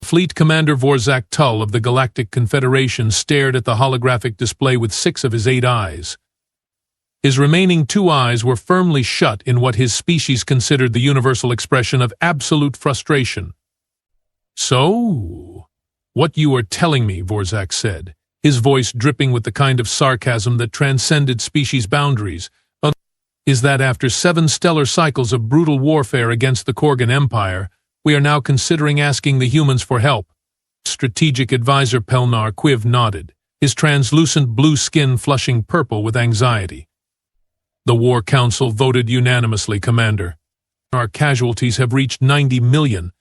Fleet Commander Vorzak Tull of the Galactic Confederation stared at the holographic display with 6 of his 8 eyes. His remaining 2 eyes were firmly shut in what his species considered the universal expression of absolute frustration. "So, what you are telling me," Vorzak said, his voice dripping with the kind of sarcasm that transcended species boundaries, "is that after 7 stellar cycles of brutal warfare against the Corgan Empire, we are now considering asking the humans for help." Strategic Advisor Pelnar Quiv nodded, his translucent blue skin flushing purple with anxiety. "The War Council voted unanimously, Commander. Our casualties have reached 90 million.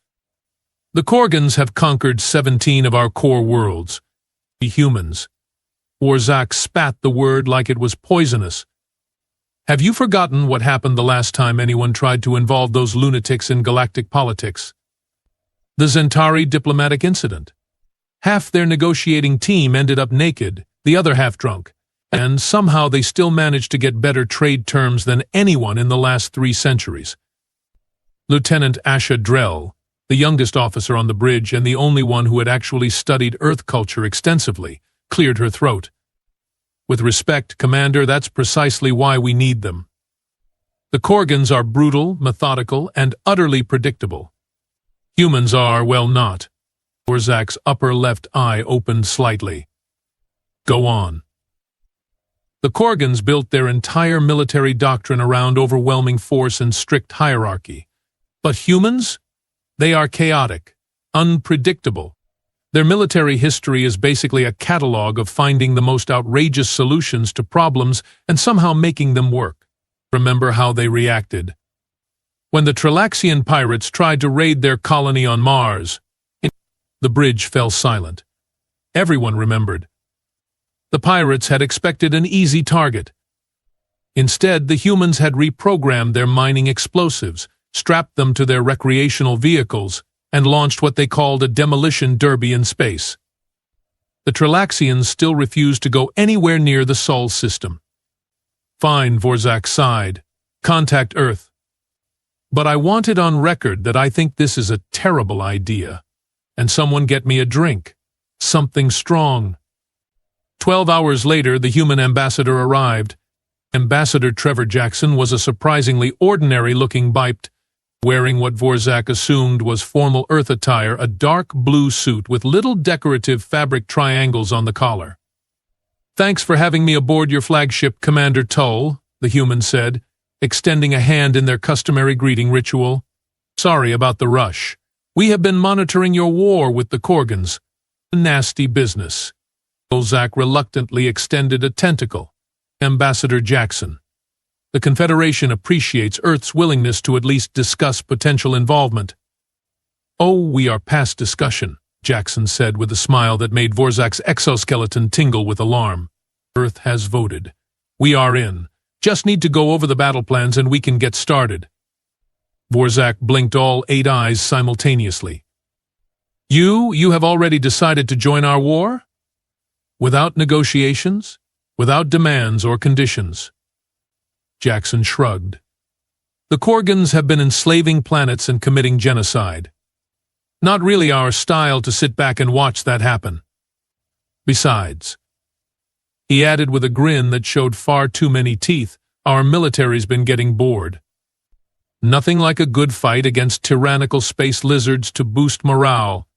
The Corgans have conquered 17 of our core worlds. The humans." Vorzak spat the word like it was poisonous. "Have you forgotten what happened the last time anyone tried to involve those lunatics in galactic politics? The Zentari diplomatic incident. Half their negotiating team ended up naked, the other half drunk, and somehow they still managed to get better trade terms than anyone in the last 3 centuries. Lieutenant Asha Drell, the youngest officer on the bridge and the only one who had actually studied Earth culture extensively, cleared her throat. "With respect, Commander, that's precisely why we need them. The Corgans are brutal, methodical, and utterly predictable. Humans are, well, not." Vorzak's upper left eye opened slightly. "Go on." "The Corgans built their entire military doctrine around overwhelming force and strict hierarchy. But humans? They are chaotic, unpredictable. Their military history is basically a catalog of finding the most outrageous solutions to problems and somehow making them work. Remember how they reacted when the Trilaxian pirates tried to raid their colony on Mars?" The bridge fell silent. Everyone remembered. The pirates had expected an easy target. Instead, the humans had reprogrammed their mining explosives, strapped them to their recreational vehicles, and launched what they called a demolition derby in space. The Trilaxians still refused to go anywhere near the Sol system. "Fine," Vorzak sighed. "Contact Earth. But I want it on record that I think this is a terrible idea. And someone get me a drink. Something strong." 12 hours later, the human ambassador arrived. Ambassador Trevor Jackson was a surprisingly ordinary-looking biped, wearing what Vorzak assumed was formal Earth attire, a dark blue suit with little decorative fabric triangles on the collar. "Thanks for having me aboard your flagship, Commander Tull," the human said, extending a hand in their customary greeting ritual. "Sorry about the rush. We have been monitoring your war with the Corgans. Nasty business." Vorzak reluctantly extended a tentacle. "Ambassador Jackson, the Confederation appreciates Earth's willingness to at least discuss potential involvement." "Oh, we are past discussion," Jackson said with a smile that made Vorzak's exoskeleton tingle with alarm. "Earth has voted. We are in. Just need to go over the battle plans and we can get started." Vorzak blinked all 8 eyes simultaneously. You have already decided to join our war? Without negotiations? Without demands or conditions?" Jackson shrugged. "The Corgans have been enslaving planets and committing genocide. Not really our style to sit back and watch that happen. Besides," he added with a grin that showed far too many teeth, "our military's been getting bored. Nothing like a good fight against tyrannical space lizards to boost morale."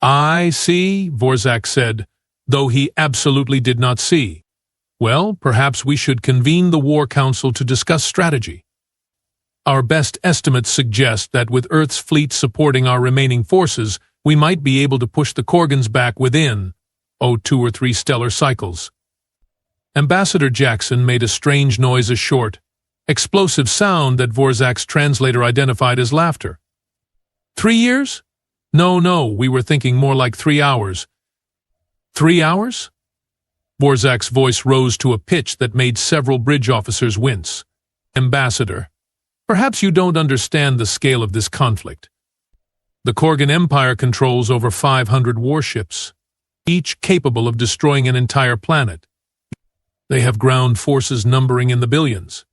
"I see," Vorzak said, though he absolutely did not see. "Well, perhaps we should convene the War Council to discuss strategy. Our best estimates suggest that with Earth's fleet supporting our remaining forces, we might be able to push the Corgans back within, 2 or 3 stellar cycles." Ambassador Jackson made a strange noise, a short, explosive sound that Vorzak's translator identified as laughter. 3 years? No, we were thinking more like 3 hours. 3 hours? Vorzak's voice rose to a pitch that made several bridge officers wince. "Ambassador, perhaps you don't understand the scale of this conflict. The Corgan Empire controls over 500 warships, each capable of destroying an entire planet. They have ground forces numbering in the billions.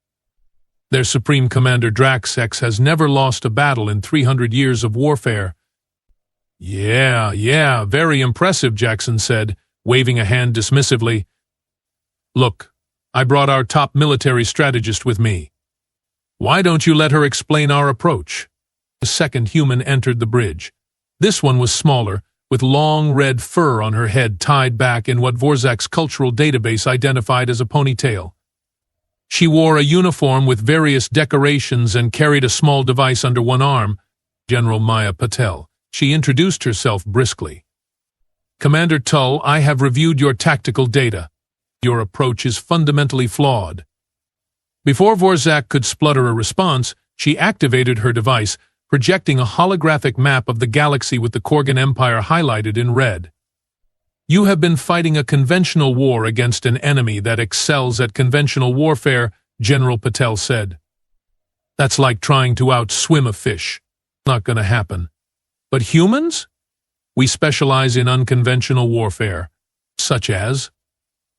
Their Supreme Commander Draxx has never lost a battle in 300 years of warfare. Yeah, very impressive, Jackson said, waving a hand dismissively. Look, I brought our top military strategist with me. Why don't you let her explain our approach? The second human entered the bridge. This one was smaller, with long red fur on her head tied back in what Vorzak's cultural database identified as a ponytail. She wore a uniform with various decorations and carried a small device under one arm. General Maya Patel. She introduced herself briskly. Commander Tull, I have reviewed your tactical data. Your approach is fundamentally flawed. Before Vorzak could splutter a response, she activated her device, projecting a holographic map of the galaxy with the Corgan Empire highlighted in red. You have been fighting a conventional war against an enemy that excels at conventional warfare, General Patel said. That's like trying to outswim a fish. Not gonna happen. But humans? We specialize in unconventional warfare. Such as?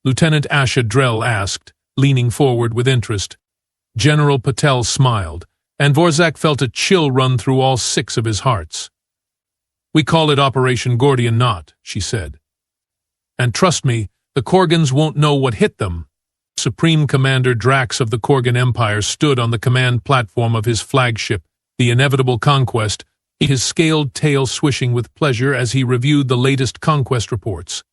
Lieutenant Asha Drell asked, leaning forward with interest. General Patel smiled, and Vorzak felt a chill run through all 6 of his hearts. We call it Operation Gordian Knot, she said. And trust me, the Corgans won't know what hit them. Supreme Commander Drax of the Corgan Empire stood on the command platform of his flagship, the Inevitable Conquest, his scaled tail swishing with pleasure as he reviewed the latest conquest reports.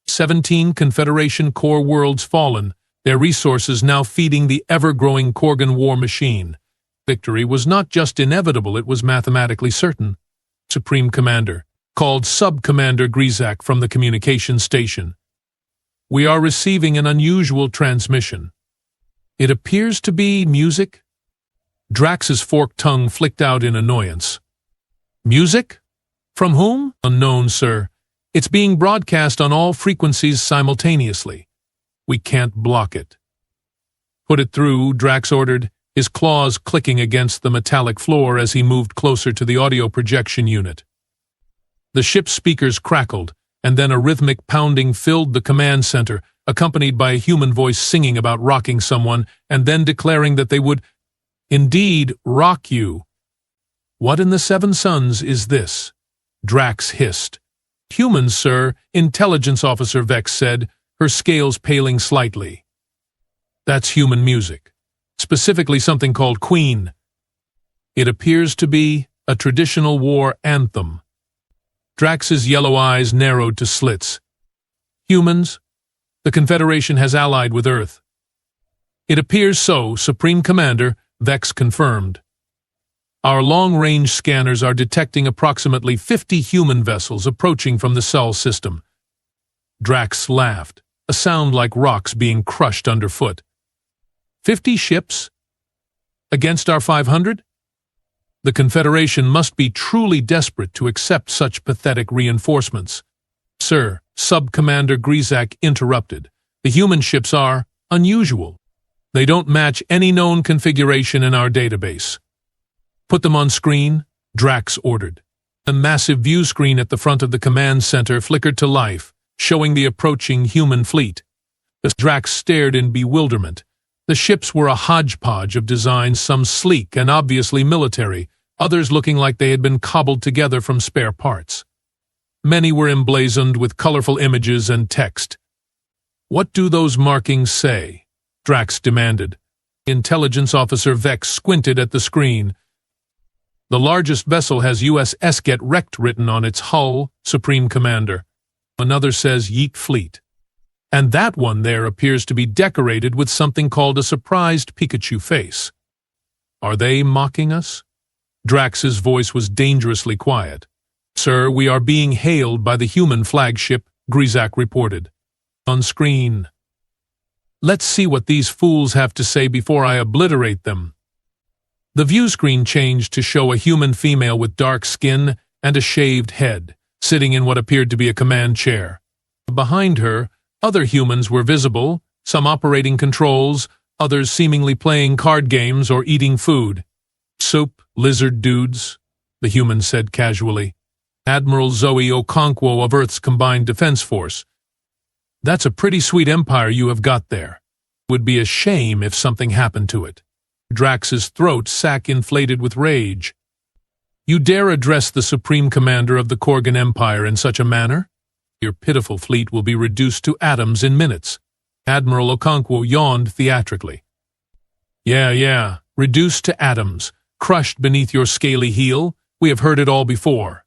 17 Confederation core worlds fallen, their resources now feeding the ever-growing Corgan war machine. Victory was not just inevitable, it was mathematically certain. Supreme Commander called Sub-Commander Grizak from the communication station. We are receiving an unusual transmission. It appears to be music. Drax's forked tongue flicked out in annoyance. Music? From whom? Unknown, sir. It's being broadcast on all frequencies simultaneously. We can't block it. Put it through, Drax ordered, his claws clicking against the metallic floor as he moved closer to the audio projection unit. The ship's speakers crackled, and then a rhythmic pounding filled the command center, accompanied by a human voice singing about rocking someone, and then declaring that they would, indeed, rock you. What in the 7 suns is this? Drax hissed. Humans, sir, Intelligence Officer Vex said, her scales paling slightly. That's human music. Specifically something called Queen. It appears to be a traditional war anthem. Drax's yellow eyes narrowed to slits. Humans, the Confederation has allied with Earth. It appears so, Supreme Commander, Vex confirmed. Our long-range scanners are detecting approximately 50 human vessels approaching from the Sol system. Drax laughed, a sound like rocks being crushed underfoot. 50 ships? Against our 500? The Confederation must be truly desperate to accept such pathetic reinforcements. Sir, Sub-Commander Grizak interrupted. The human ships are unusual. They don't match any known configuration in our database. Put them on screen, Drax ordered. A massive view screen at the front of the command center flickered to life, showing the approaching human fleet. As Drax stared in bewilderment, the ships were a hodgepodge of designs, some sleek and obviously military, others looking like they had been cobbled together from spare parts. Many were emblazoned with colorful images and text. What do those markings say? Drax demanded. Intelligence Officer Vex squinted at the screen. The largest vessel has U.S. Esket Rekt written on its hull, Supreme Commander. Another says Yeet Fleet. And that one there appears to be decorated with something called a surprised Pikachu face. Are they mocking us? Drax's voice was dangerously quiet. Sir, we are being hailed by the human flagship, Grizak reported. On screen. Let's see what these fools have to say before I obliterate them. The view screen changed to show a human female with dark skin and a shaved head, sitting in what appeared to be a command chair. Behind her, other humans were visible, some operating controls, others seemingly playing card games or eating food. Soup, lizard dudes, the human said casually. Admiral Zoe Okonkwo of Earth's Combined Defense Force. That's a pretty sweet empire you have got there. It would be a shame if something happened to it. Drax's throat sack inflated with rage. You dare address the Supreme Commander of the Corgan Empire in such a manner? Your pitiful fleet will be reduced to atoms in minutes. Admiral Okonkwo yawned theatrically. Yeah, reduced to atoms, crushed beneath your scaly heel. We have heard it all before.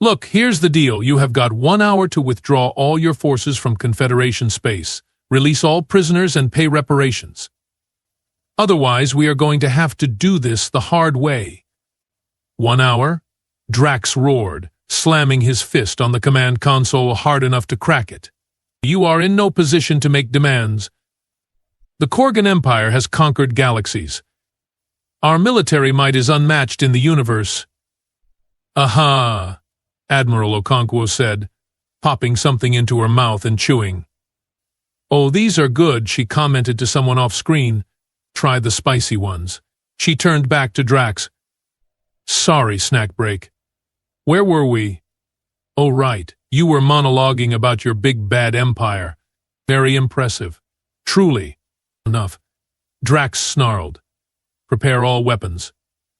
Look, here's the deal. You have got 1 hour to withdraw all your forces from Confederation space, release all prisoners and pay reparations. Otherwise, we are going to have to do this the hard way. 1 hour? Drax roared, slamming his fist on the command console hard enough to crack it. You are in no position to make demands. The Corgan Empire has conquered galaxies. Our military might is unmatched in the universe. Aha, Admiral Okonkwo said, popping something into her mouth and chewing. Oh, these are good, she commented to someone off-screen. Try the spicy ones. She turned back to Drax. Sorry, snack break. Where were we? Oh, right. You were monologuing about your big bad empire. Very impressive. Truly. Enough. Drax snarled. Prepare all weapons.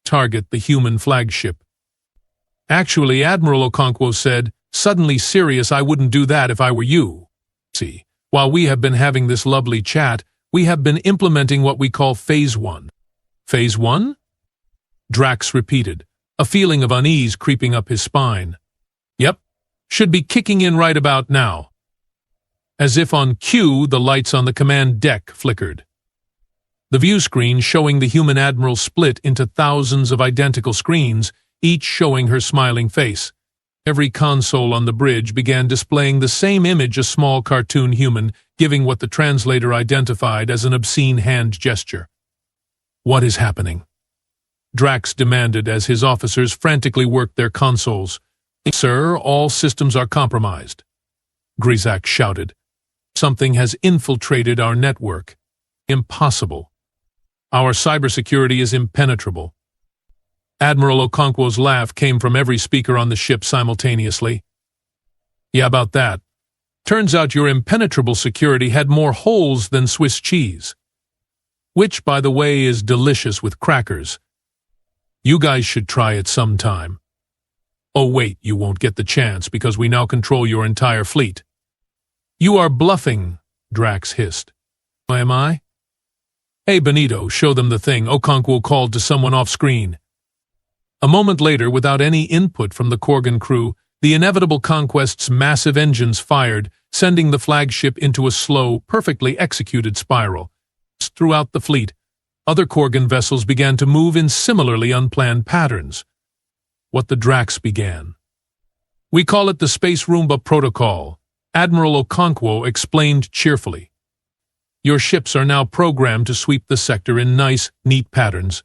Target the human flagship. Actually, Admiral Okonkwo said, suddenly serious, I wouldn't do that if I were you. See, while we have been having this lovely chat, we have been implementing what we call Phase 1. Phase 1? Drax repeated, a feeling of unease creeping up his spine. Yep, should be kicking in right about now. As if on cue, the lights on the command deck flickered. The view screen showing the human admiral split into thousands of identical screens, each showing her smiling face. Every console on the bridge began displaying the same image, a small cartoon human, giving what the translator identified as an obscene hand gesture. What is happening? Drax demanded as his officers frantically worked their consoles. Sir, all systems are compromised. Grizak shouted. Something has infiltrated our network. Impossible. Our cybersecurity is impenetrable. Admiral Okonkwo's laugh came from every speaker on the ship simultaneously. Yeah, about that. Turns out your impenetrable security had more holes than Swiss cheese. Which, by the way, is delicious with crackers. You guys should try it sometime. Oh wait, you won't get the chance because we now control your entire fleet. You are bluffing, Drax hissed. Am I? Hey Benito, show them the thing, Okonkwo called to someone off-screen. A moment later, without any input from the Corgan crew, the inevitable Conquest's massive engines fired, sending the flagship into a slow, perfectly executed spiral. Throughout the fleet, other Corgan vessels began to move in similarly unplanned patterns. What the Drax began. We call it the Space Roomba Protocol, Admiral Okonkwo explained cheerfully. Your ships are now programmed to sweep the sector in nice, neat patterns.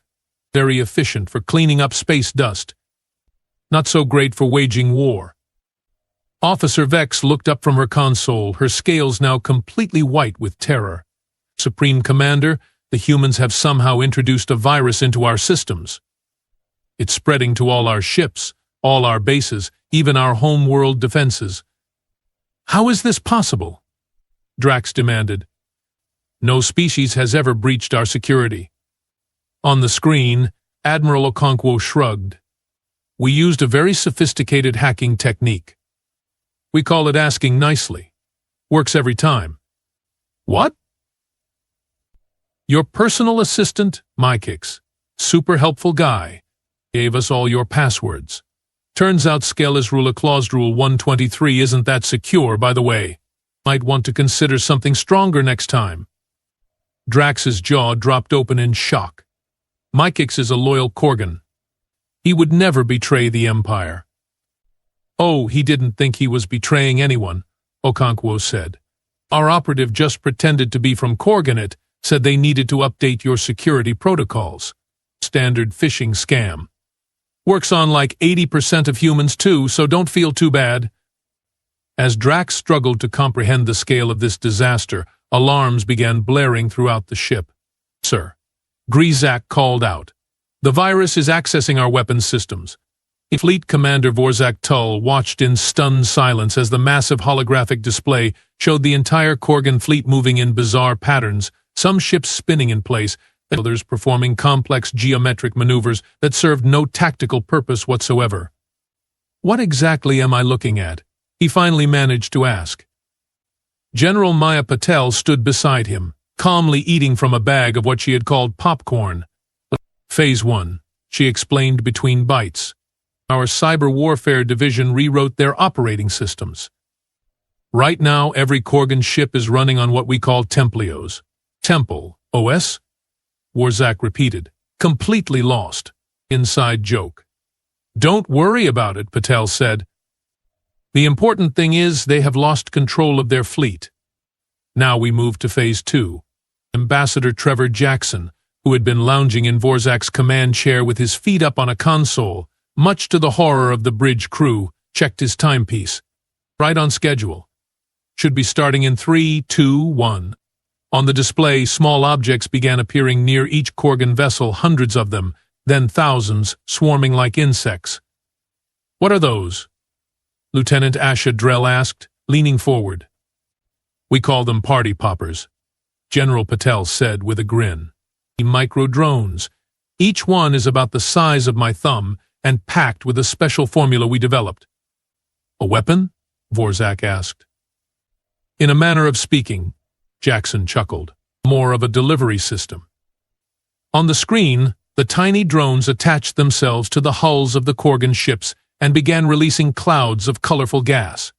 Very efficient for cleaning up space dust. Not so great for waging war. Officer Vex looked up from her console, her scales now completely white with terror. Supreme Commander, the humans have somehow introduced a virus into our systems. It's spreading to all our ships, all our bases, even our home-world defenses. How is this possible? Drax demanded. No species has ever breached our security. On the screen, Admiral Okonkwo shrugged. We used a very sophisticated hacking technique. We call it asking nicely. Works every time. What? Your personal assistant, Mykix, super helpful guy, gave us all your passwords. Turns out Scaleless Rule Clause Rule 123 isn't that secure, by the way. Might want to consider something stronger next time. Drax's jaw dropped open in shock. Mykix is a loyal Corgan. He would never betray the Empire. Oh, he didn't think he was betraying anyone, Okonkwo said. Our operative just pretended to be from Corganet, said they needed to update your security protocols. Standard phishing scam. Works on like 80% of humans too, so don't feel too bad. As Drax struggled to comprehend the scale of this disaster, alarms began blaring throughout the ship. Sir, Grizak called out. The virus is accessing our weapons systems. Fleet Commander Vorzak Tull watched in stunned silence as the massive holographic display showed the entire Corgan fleet moving in bizarre patterns, some ships spinning in place, others performing complex geometric maneuvers that served no tactical purpose whatsoever. "What exactly am I looking at?" he finally managed to ask. General Maya Patel stood beside him, calmly eating from a bag of what she had called popcorn. "Phase 1, she explained between bites. "Our cyber warfare division rewrote their operating systems. Right now, every Corgan ship is running on what we call Templios. Temple, OS?" Warzak repeated, completely lost. Inside joke. "Don't worry about it," Patel said. "The important thing is they have lost control of their fleet." Now we move to Phase 2. Ambassador Trevor Jackson, who had been lounging in Vorzak's command chair with his feet up on a console, much to the horror of the bridge crew, checked his timepiece. "Right on schedule. Should be starting in 3, 2, 1. On the display, small objects began appearing near each Corgan vessel, hundreds of them, then thousands, swarming like insects. "What are those?" Lieutenant Asha Drell asked, leaning forward. "We call them party poppers," General Patel said with a grin. "Micro-drones. Each one is about the size of my thumb and packed with a special formula we developed." "A weapon?" Vorzak asked. "In a manner of speaking," Jackson chuckled. "More of a delivery system." On the screen, the tiny drones attached themselves to the hulls of the Corgan ships and began releasing clouds of colorful gas.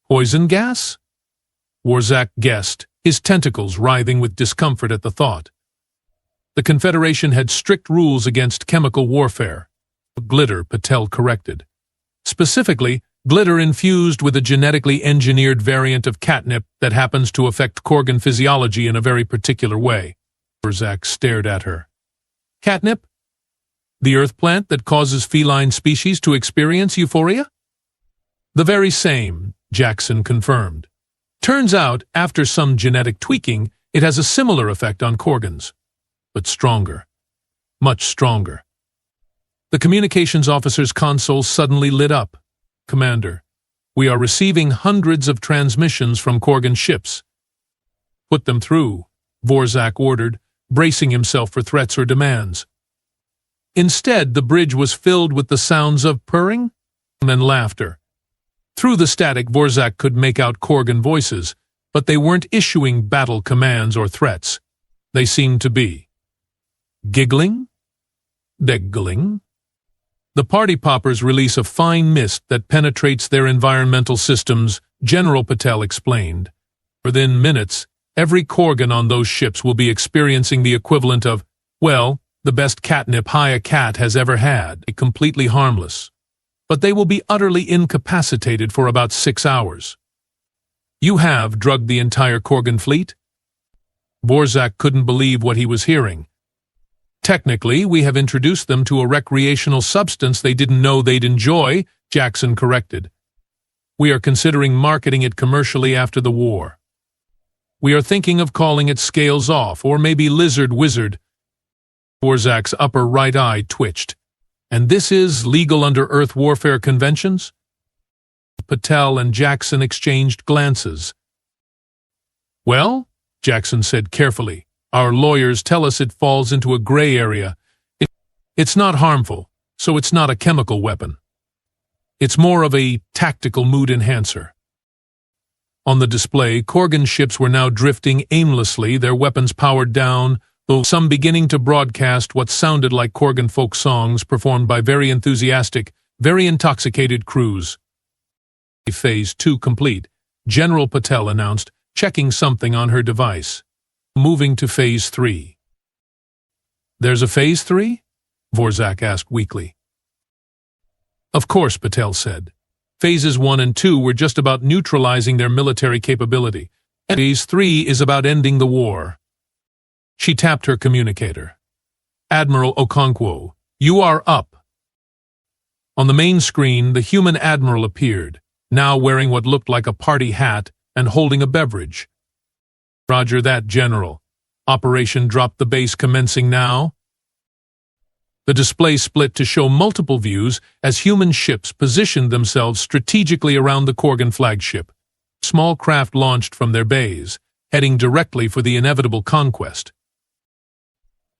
"Poison gas?" Warzak guessed, his tentacles writhing with discomfort at the thought. The Confederation had strict rules against chemical warfare. Glitter, Patel corrected. Specifically, glitter infused with a genetically engineered variant of catnip that happens to affect Corgan physiology in a very particular way. Warzak stared at her. "Catnip? The earth plant that causes feline species to experience euphoria?" "The very same," Jackson confirmed. "Turns out, after some genetic tweaking, it has a similar effect on Corgans. But stronger. Much stronger." The communications officer's console suddenly lit up. "Commander, we are receiving hundreds of transmissions from Corgan ships." "Put them through," Vorzak ordered, bracing himself for threats or demands. Instead, the bridge was filled with the sounds of purring and laughter. Through the static, Vorzak could make out Corgan voices, but they weren't issuing battle commands or threats. They seemed to be giggling, deggling. "The party poppers release a fine mist that penetrates their environmental systems," General Patel explained. "Within minutes, every Corgan on those ships will be experiencing the equivalent of, well, the best catnip a cat has ever had, completely harmless. But they will be utterly incapacitated for about 6 hours." "You have drugged the entire Corgan fleet?" Vorzak couldn't believe what he was hearing. "Technically, we have introduced them to a recreational substance they didn't know they'd enjoy," Jackson corrected. "We are considering marketing it commercially after the war. We are thinking of calling it Scales Off, or maybe Lizard Wizard." Vorzak's upper right eye twitched. "And this is legal under Earth warfare conventions?" Patel and Jackson exchanged glances. "Well," Jackson said carefully, "our lawyers tell us it falls into a gray area. It's not harmful, so it's not a chemical weapon. It's more of a tactical mood enhancer." On the display, Corgan ships were now drifting aimlessly, their weapons powered down, though some beginning to broadcast what sounded like Corgan folk songs performed by very enthusiastic, very intoxicated crews. "Phase 2 complete," General Patel announced, checking something on her device. "Moving to Phase 3. "There's a Phase 3? Vorzak asked weakly. "Of course," Patel said. "Phases 1 and 2 were just about neutralizing their military capability. Phase 3 is about ending the war." She tapped her communicator. "Admiral Okonkwo, you are up." On the main screen, the human admiral appeared, now wearing what looked like a party hat and holding a beverage. "Roger that, General. Operation Drop the Base commencing now." The display split to show multiple views as human ships positioned themselves strategically around the Corgan flagship. Small craft launched from their bays, heading directly for the inevitable conquest.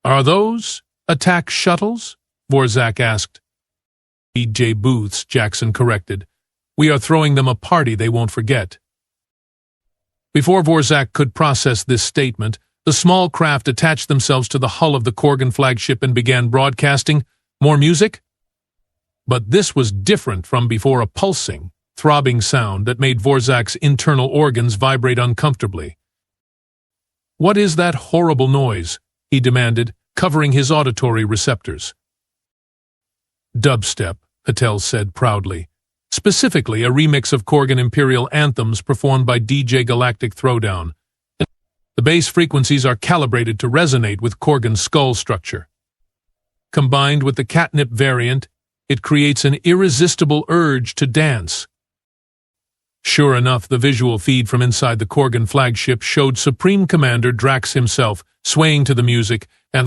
Are those attack shuttles? Vorzak asked. EJ booths, Jackson corrected. We are throwing them a party they won't forget. Before Vorzak could process this statement, the small craft attached themselves to the hull of the Corgan flagship and began broadcasting. More music? But this was different from before, a pulsing, throbbing sound that made Vorzak's internal organs vibrate uncomfortably. What is that horrible noise? He demanded, covering his auditory receptors. Dubstep, Patel said proudly. Specifically, a remix of Corgan Imperial anthems performed by DJ Galactic Throwdown. The bass frequencies are calibrated to resonate with Corgan's skull structure. Combined with the catnip variant, it creates an irresistible urge to dance. Sure enough, the visual feed from inside the Corgan flagship showed Supreme Commander Drax himself swaying to the music, and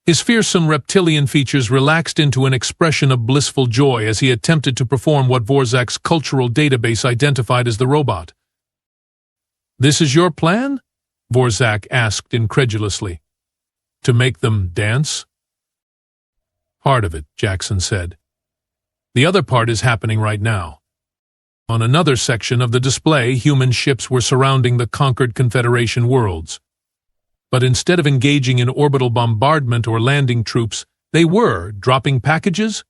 his fearsome reptilian features relaxed into an expression of blissful joy as he attempted to perform what Vorzak's cultural database identified as the robot. This is your plan? Vorzak asked incredulously. To make them dance? Part of it, Jackson said. The other part is happening right now. On another section of the display, human ships were surrounding the conquered Confederation worlds. But instead of engaging in orbital bombardment or landing troops, they were dropping packages?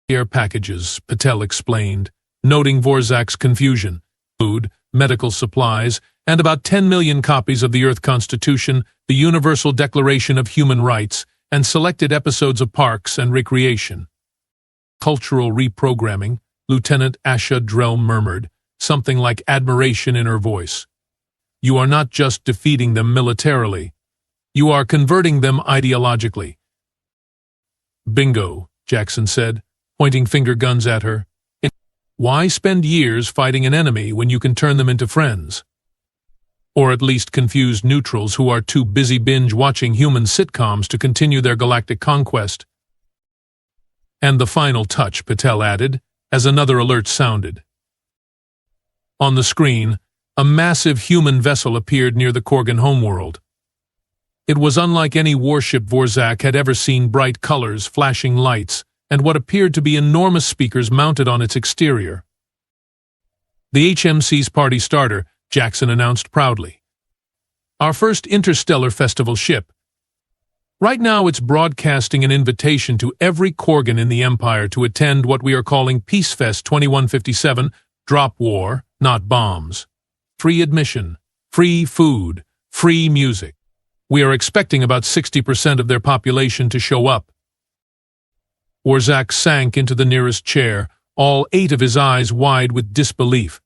Air packages, Patel explained, noting Vorzak's confusion. Food, medical supplies, and about 10 million copies of the Earth Constitution, the Universal Declaration of Human Rights, and selected episodes of Parks and Recreation. Cultural reprogramming, Lieutenant Asha Drell murmured, something like admiration in her voice. You are not just defeating them militarily. You are converting them ideologically. Bingo, Jackson said, pointing finger guns at her. Why spend years fighting an enemy when you can turn them into friends? Or at least confuse neutrals who are too busy binge-watching human sitcoms to continue their galactic conquest. And the final touch, Patel added, as another alert sounded. On the screen, a massive human vessel appeared near the Corgan homeworld. It was unlike any warship Vorzak had ever seen: bright colors, flashing lights, and what appeared to be enormous speakers mounted on its exterior. The HMC's party starter, Jackson announced proudly. Our first interstellar festival ship. Right now it's broadcasting an invitation to every Corgan in the Empire to attend what we are calling Peace Fest 2157, drop war, not bombs. Free admission, free food, free music. We are expecting about 60% of their population to show up. Vorzak sank into the nearest chair, all 8 of his eyes wide with disbelief.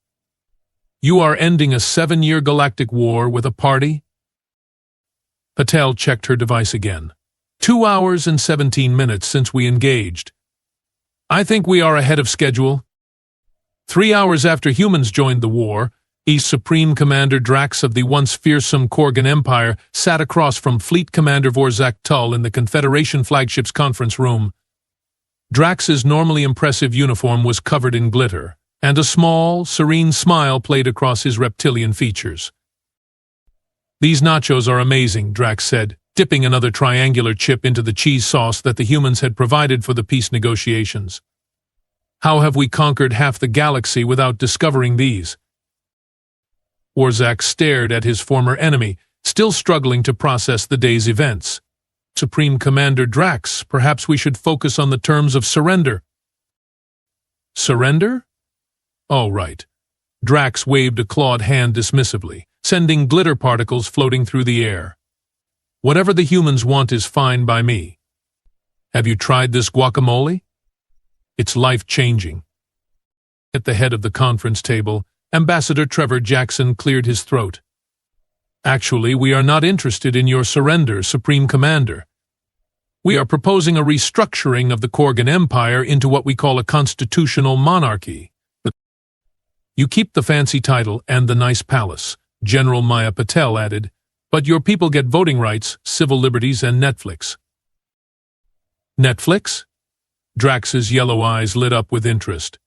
You are ending a 7-year galactic war with a party? Patel checked her device again. 2 hours and 17 minutes since we engaged. I think we are ahead of schedule. 3 hours after humans joined the war, East Supreme Commander Drax of the once fearsome Corgan Empire sat across from Fleet Commander Vorzak Tull in the Confederation flagship's conference room. Drax's normally impressive uniform was covered in glitter, and a small, serene smile played across his reptilian features. These nachos are amazing, Drax said, dipping another triangular chip into the cheese sauce that the humans had provided for the peace negotiations. How have we conquered half the galaxy without discovering these? Vorzak stared at his former enemy, still struggling to process the day's events. Supreme Commander Drax, perhaps we should focus on the terms of surrender. Surrender? Oh, right. Drax waved a clawed hand dismissively, sending glitter particles floating through the air. Whatever the humans want is fine by me. Have you tried this guacamole? It's life-changing. At the head of the conference table, Ambassador Trevor Jackson cleared his throat. Actually, we are not interested in your surrender, Supreme Commander. We are proposing a restructuring of the Corgan Empire into what we call a constitutional monarchy. You keep the fancy title and the nice palace, General Maya Patel added, but your people get voting rights, civil liberties, and Netflix. Netflix? Drax's yellow eyes lit up with interest.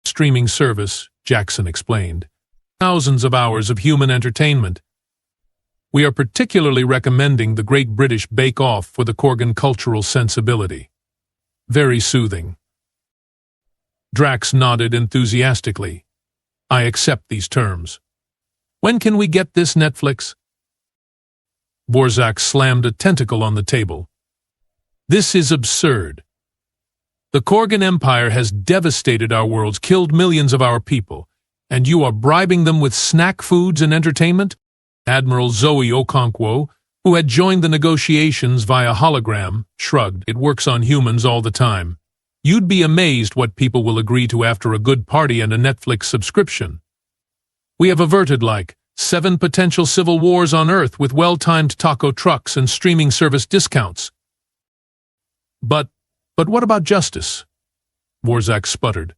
Streaming service, Jackson explained. Thousands of hours of human entertainment. We are particularly recommending the Great British Bake Off for the Corgan cultural sensibility. Very soothing. Drax nodded enthusiastically. I accept these terms. When can we get this Netflix? Vorzak slammed a tentacle on the table. This is absurd. The Corgan Empire has devastated our worlds, killed millions of our people, and you are bribing them with snack foods and entertainment? Admiral Zoe Okonkwo, who had joined the negotiations via hologram, shrugged. It works on humans all the time. You'd be amazed what people will agree to after a good party and a Netflix subscription. We have averted 7 potential civil wars on Earth with well-timed taco trucks and streaming service discounts. But what about justice? Vorzak sputtered.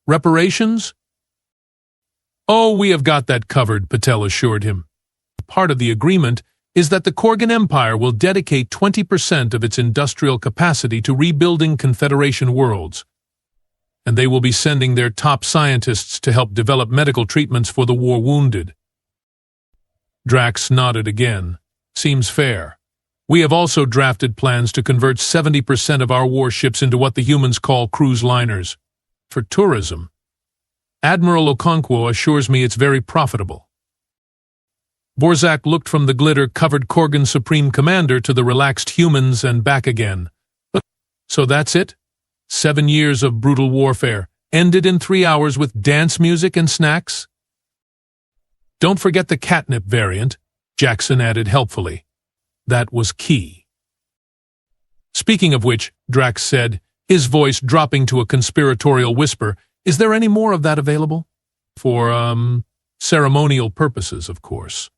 Reparations? Oh, we have got that covered, Patel assured him. Part of the agreement is that the Corgan Empire will dedicate 20% of its industrial capacity to rebuilding Confederation worlds, and they will be sending their top scientists to help develop medical treatments for the war wounded. Drax nodded again. Seems fair. We have also drafted plans to convert 70% of our warships into what the humans call cruise liners, for tourism. Admiral Okonkwo assures me it's very profitable. Vorzak looked from the glitter-covered Corgan Supreme Commander to the relaxed humans and back again. So that's it? 7 years of brutal warfare, ended in 3 hours with dance music and snacks? Don't forget the catnip variant, Jackson added helpfully. That was key. Speaking of which, Drax said, his voice dropping to a conspiratorial whisper, is there any more of that available? For, ceremonial purposes, of course.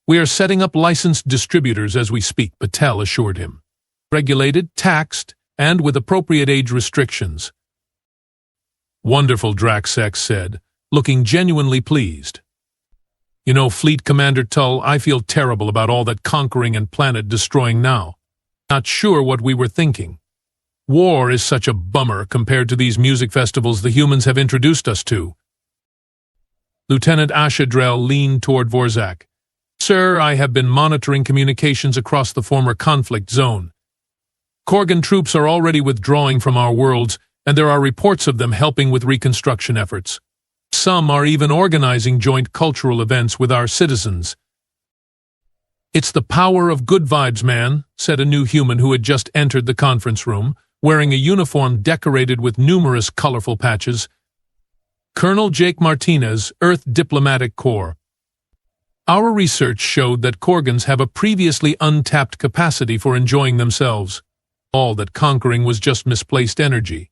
We are setting up licensed distributors as we speak, Patel assured him. Regulated, taxed, and with appropriate age restrictions. Wonderful, Draxx said, looking genuinely pleased. You know, Fleet Commander Tull, I feel terrible about all that conquering and planet-destroying now. Not sure what we were thinking. War is such a bummer compared to these music festivals the humans have introduced us to. Lieutenant Ashadrell leaned toward Vorzak. Sir, I have been monitoring communications across the former conflict zone. Corgan troops are already withdrawing from our worlds, and there are reports of them helping with reconstruction efforts. Some are even organizing joint cultural events with our citizens. It's the power of good vibes, man, said a new human who had just entered the conference room, wearing a uniform decorated with numerous colorful patches. Colonel Jake Martinez, Earth Diplomatic Corps. Our research showed that Corgans have a previously untapped capacity for enjoying themselves. All that conquering was just misplaced energy.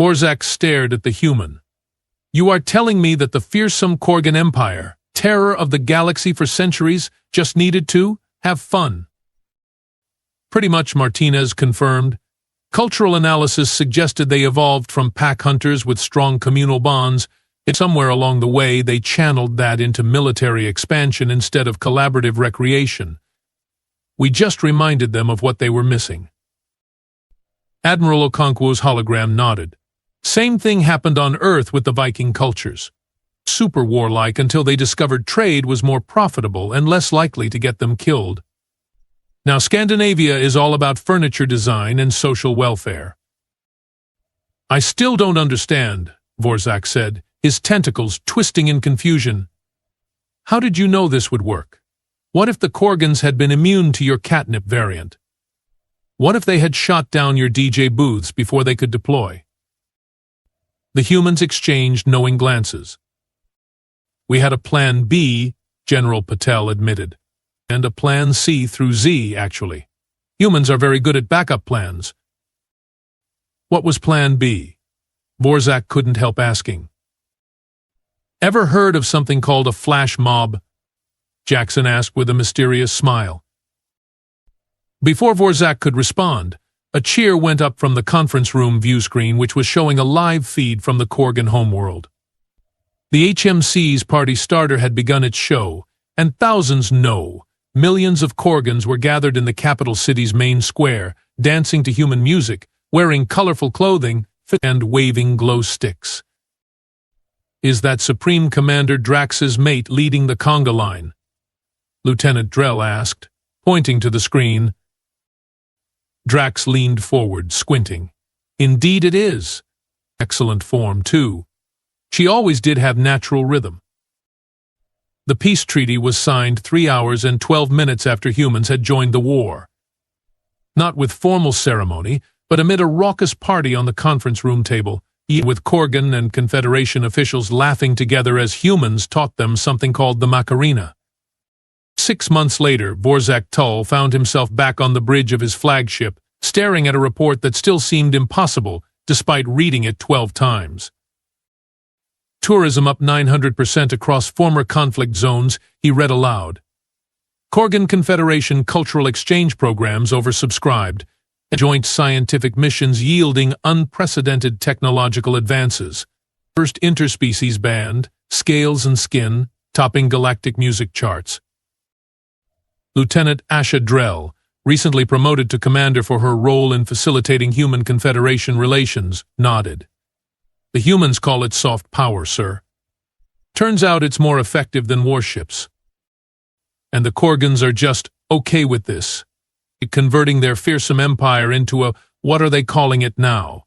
Vorzak stared at the human. You are telling me that the fearsome Corgan Empire, terror of the galaxy for centuries, just needed to have fun? Pretty much, Martinez confirmed. Cultural analysis suggested they evolved from pack hunters with strong communal bonds. Somewhere along the way, they channeled that into military expansion instead of collaborative recreation. We just reminded them of what they were missing. Admiral Okonkwo's hologram nodded. Same thing happened on Earth with the Viking cultures. Super warlike until they discovered trade was more profitable and less likely to get them killed. Now Scandinavia is all about furniture design and social welfare. I still don't understand, Vorzak said, his tentacles twisting in confusion. How did you know this would work? What if the Corgans had been immune to your catnip variant? What if they had shot down your DJ booths before they could deploy? The humans exchanged knowing glances. We had a plan B, General Patel admitted, and a plan C through Z, actually. Humans are very good at backup plans. What was plan B? Vorzak couldn't help asking. Ever heard of something called a flash mob? Jackson asked with a mysterious smile. Before Vorzak could respond, a cheer went up from the conference room view screen, which was showing a live feed from the Corgan homeworld. The HMC's party starter had begun its show, and millions of Corgans were gathered in the capital city's main square, dancing to human music, wearing colorful clothing, and waving glow sticks. Is that Supreme Commander Drax's mate leading the conga line? Lieutenant Drell asked, pointing to the screen. Drax leaned forward, squinting. Indeed it is. Excellent form, too. She always did have natural rhythm. The peace treaty was signed 3 hours and 12 minutes after humans had joined the war. Not with formal ceremony, but amid a raucous party on the conference room table, with Corgan and Confederation officials laughing together as humans taught them something called the Macarena. 6 months later, Vorzak Tull found himself back on the bridge of his flagship, staring at a report that still seemed impossible, despite reading it 12 times. Tourism up 900% across former conflict zones, he read aloud. Corgan Confederation cultural exchange programs oversubscribed, joint scientific missions yielding unprecedented technological advances. First interspecies band, scales and skin, topping galactic music charts. Lieutenant Asha Drell, recently promoted to commander for her role in facilitating human Confederation relations, nodded. The humans call it soft power, sir. Turns out it's more effective than warships. And the Corgans are just okay with this, converting their fearsome empire into a, what are they calling it now?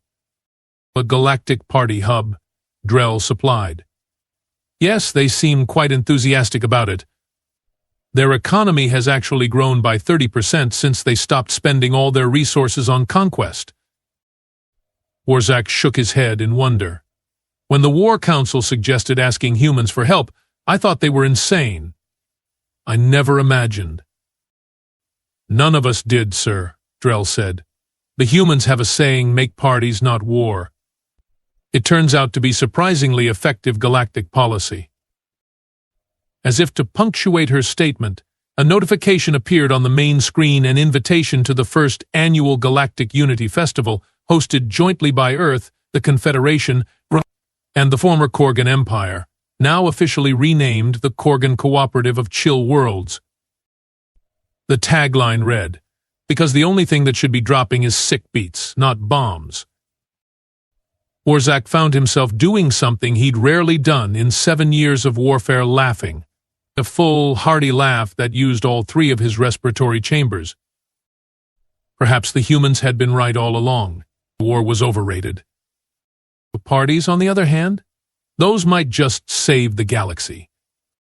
A galactic party hub, Drell supplied. Yes, they seem quite enthusiastic about it. Their economy has actually grown by 30% since they stopped spending all their resources on conquest. Vorzak shook his head in wonder. When the War Council suggested asking humans for help, I thought they were insane. I never imagined. None of us did, sir, Drell said. The humans have a saying, make parties, not war. It turns out to be surprisingly effective galactic policy. As if to punctuate her statement, a notification appeared on the main screen, an invitation to the first annual Galactic Unity Festival, hosted jointly by Earth, the Confederation, and the former Corgan Empire, now officially renamed the Corgan Cooperative of Chill Worlds. The tagline read, because the only thing that should be dropping is sick beats, not bombs. Vorzak found himself doing something he'd rarely done in 7 years of warfare, laughing. A full, hearty laugh that used all 3 of his respiratory chambers. Perhaps the humans had been right all along. The war was overrated. The parties, on the other hand, those might just save the galaxy.